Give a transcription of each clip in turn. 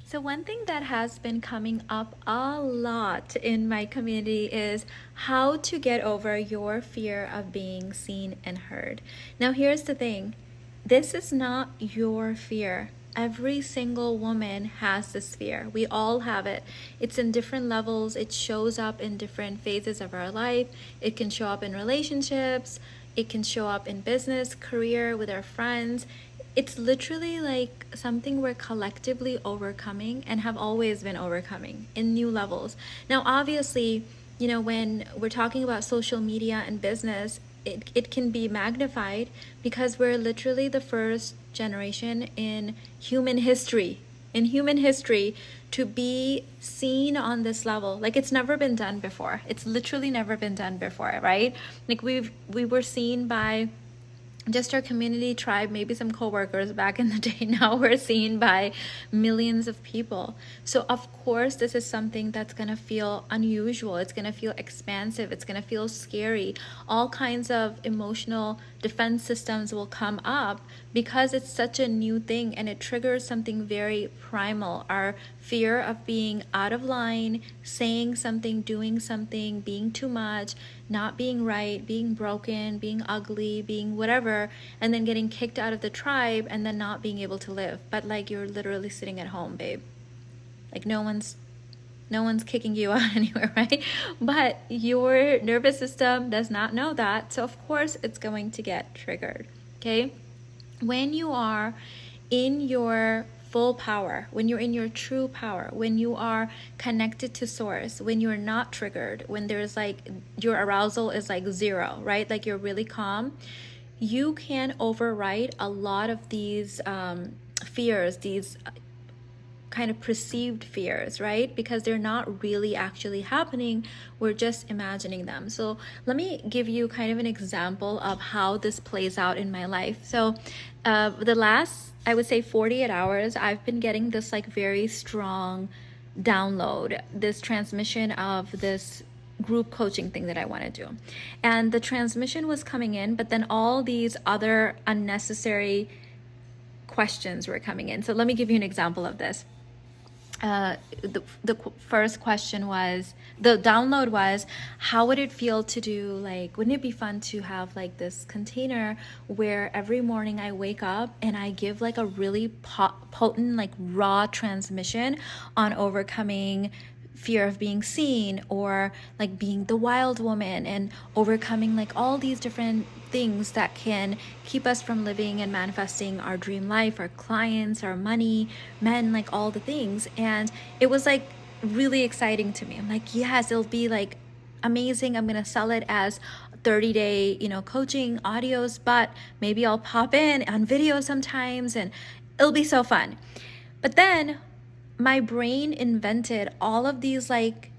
So one thing that has been coming up a lot in my community is how to get over your fear of being seen and heard. Now, here's the thing. This is not your fear. Every single woman has this fear. We all have it. It's in different levels. It shows up in different phases of our life. It can show up in relationships. It can show up in business, career, with our friends. It's literally like something we're collectively overcoming and have always been overcoming in new levels. Now, obviously, when we're talking about social media and business, it can be magnified because we're literally the first generation in human history to be seen on this level. Like, it's never been done before. It's literally never been done before, right? Like, we were seen by just our community, tribe, maybe some coworkers back in the day. Now we're seen by millions of people. So of course, this is something that's going to feel unusual. It's going to feel expansive. It's going to feel scary. All kinds of emotional defense systems will come up because it's such a new thing, and it triggers something very primal. Our fear of being out of line, saying something, doing something, being too much, not being right, being broken, being ugly, being whatever, and then getting kicked out of the tribe and then not being able to live. But like, you're literally sitting at home, babe. Like, no one's kicking you out anywhere, right? But your nervous system does not know that. So of course it's going to get triggered. Okay? When you are in your full power, when you're in your true power, when you are connected to source, when you're not triggered, when there's like, your arousal is like zero, right? Like, you're really calm, you can overwrite a lot of these fears, these kind of perceived fears, right? Because they're not really actually happening. We're just imagining them. So let me give you kind of an example of how this plays out in my life. So the last, I would say 48 hours, I've been getting this like very strong download, this transmission of this group coaching thing that I want to do. And the transmission was coming in, but then all these other unnecessary questions were coming in. So let me give you an example of this. The first question was, the download was, how would it feel to do, like, wouldn't it be fun to have like this container where every morning I wake up and I give like a really potent, like raw transmission on overcoming fear of being seen, or like being the wild woman, and overcoming like all these different things that can keep us from living and manifesting our dream life, our clients, our money, men, like all the things. And it was like really exciting to me. I'm like, yes, it'll be like amazing. I'm gonna sell it as 30-day, coaching audios, but maybe I'll pop in on video sometimes and it'll be so fun. But then my brain invented all of these like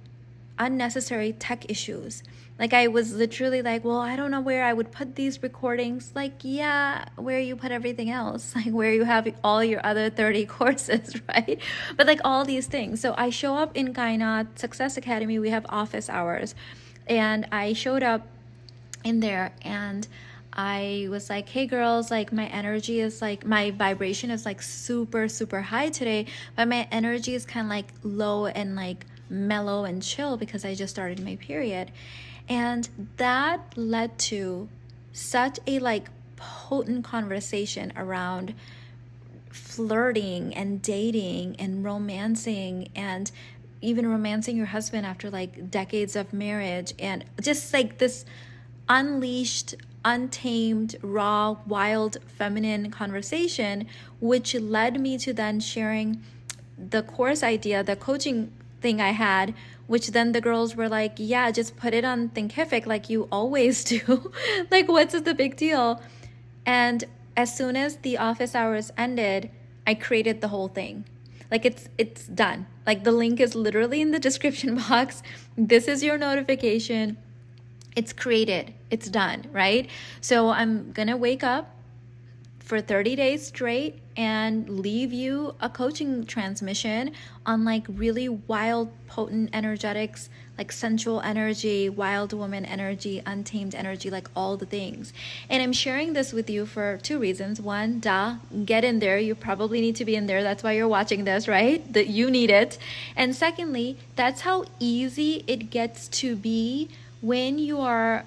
unnecessary tech issues. Like, I was literally like, well, I don't know where I would put these recordings. Like, yeah, where you put everything else, like where you have all your other 30 courses, right? But like all these things. So I show up in Kainat Success Academy. We have office hours, and I showed up in there, and I was like, hey girls, like my energy is like, my vibration is like super, super high today, but my energy is kind of like low and like mellow and chill because I just started my period. And that led to such a like potent conversation around flirting and dating and romancing, and even romancing your husband after like decades of marriage, and just like this unleashed, untamed, raw, wild, feminine conversation, which led me to then sharing the course idea, the coaching thing I had, which then the girls were like, yeah, just put it on Thinkific like you always do. Like, what's the big deal? And as soon as the office hours ended, I created the whole thing. Like, it's done. Like, the link is literally in the description box. This is your notification. It's created, it's done, right? So I'm gonna wake up for 30 days straight and leave you a coaching transmission on like really wild, potent energetics, like sensual energy, wild woman energy, untamed energy, like all the things. And I'm sharing this with you for two reasons. One, get in there. You probably need to be in there. That's why you're watching this, right? That you need it. And secondly, that's how easy it gets to be when you are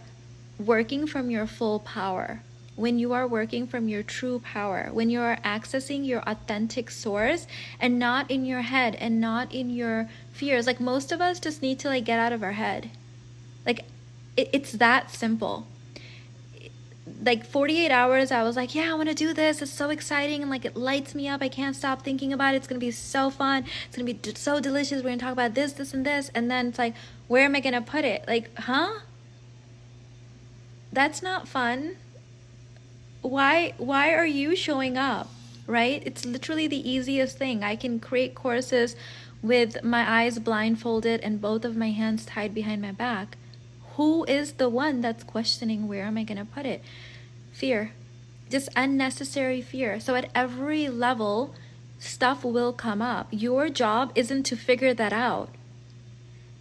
working from your full power. When you are working from your true power, when you are accessing your authentic source and not in your head and not in your fears. Like most of us just need to like get out of our head. Like it's that simple. Like 48 hours, I was like, yeah, I want to do this. It's so exciting. And like, it lights me up. I can't stop thinking about it. It's going to be so fun. It's going to be so delicious. We're going to talk about this, this, and this. And then it's like, where am I going to put it? Like, huh? That's not fun. Why are you showing up, right? It's literally the easiest thing. I can create courses with my eyes blindfolded and both of my hands tied behind my back. Who is the one that's questioning where am I going to put it? Fear. Just unnecessary fear. So at every level, stuff will come up. Your job isn't to figure that out.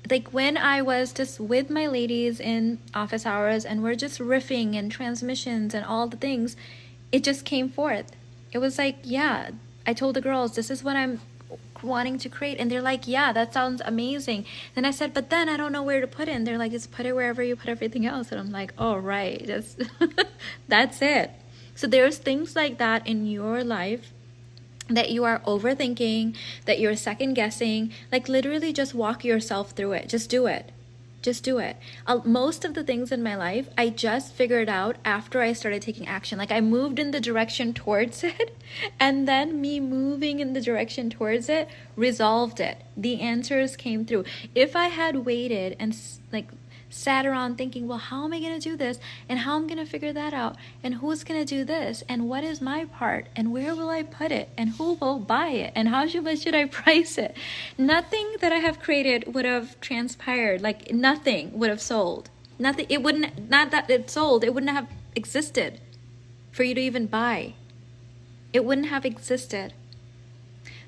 Like when I was just with my ladies in office hours and we're just riffing and transmissions and all the things, it just came forth. It was like, yeah, I told the girls, this is what I'm wanting to create. And they're like, yeah, that sounds amazing. Then I said, but then I don't know where to put it. And they're like, just put it wherever you put everything else. And I'm like, oh, right. Just that's it. So there's things like that in your life that you are overthinking, that you're second guessing. Like literally just walk yourself through it. Just do it. Just do it. Most of the things in my life, I just figured out after I started taking action. Like I moved in the direction towards it, and then me moving in the direction towards it resolved it. The answers came through. If I had waited and like sat around thinking, well, how am I going to do this? And how I'm going to figure that out? And who's going to do this? And what is my part? And where will I put it? And who will buy it? And how should I price it? Nothing that I have created would have transpired. Like nothing would have sold. Nothing. It wouldn't, not that it sold, it wouldn't have existed for you to even buy. It wouldn't have existed.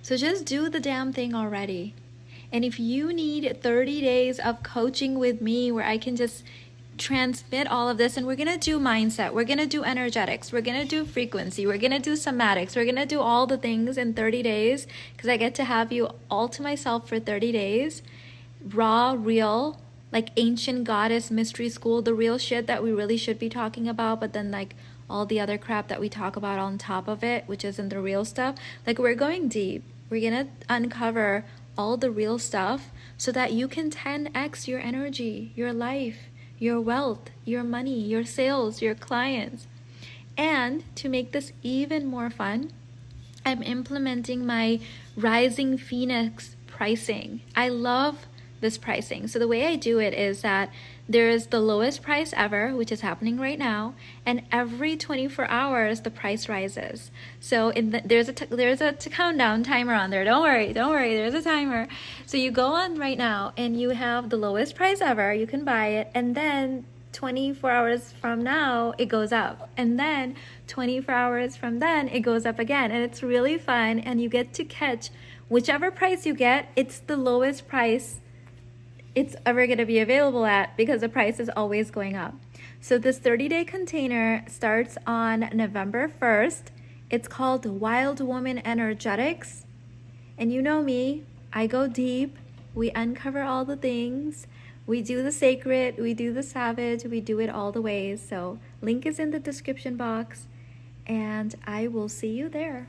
So just do the damn thing already. And if you need 30 days of coaching with me where I can just transmit all of this, and we're going to do mindset, we're going to do energetics, we're going to do frequency, we're going to do somatics, we're going to do all the things in 30 days because I get to have you all to myself for 30 days. Raw, real, like ancient goddess mystery school, the real shit that we really should be talking about, but then like all the other crap that we talk about on top of it, which isn't the real stuff. Like we're going deep. We're going to uncover all the real stuff so that you can 10x your energy, your life, your wealth, your money, your sales, your clients. And to make this even more fun, I'm implementing my Rising Phoenix pricing. I love this pricing. So the way I do it is that there is the lowest price ever, which is happening right now, and every 24 hours the price rises. So there's a countdown timer on there. Don't worry, there's a timer. So you go on right now and you have the lowest price ever. You can buy it, and then 24 hours from now it goes up, and then 24 hours from then it goes up again, and it's really fun. And you get to catch whichever price you get. It's the lowest price it's ever going to be available at because the price is always going up. So this 30-day container starts on November 1st. It's called Wild Woman Energetics. And you know me, I go deep. We uncover all the things. We do the sacred, we do the savage, we do it all the ways. So link is in the description box, and I will see you there.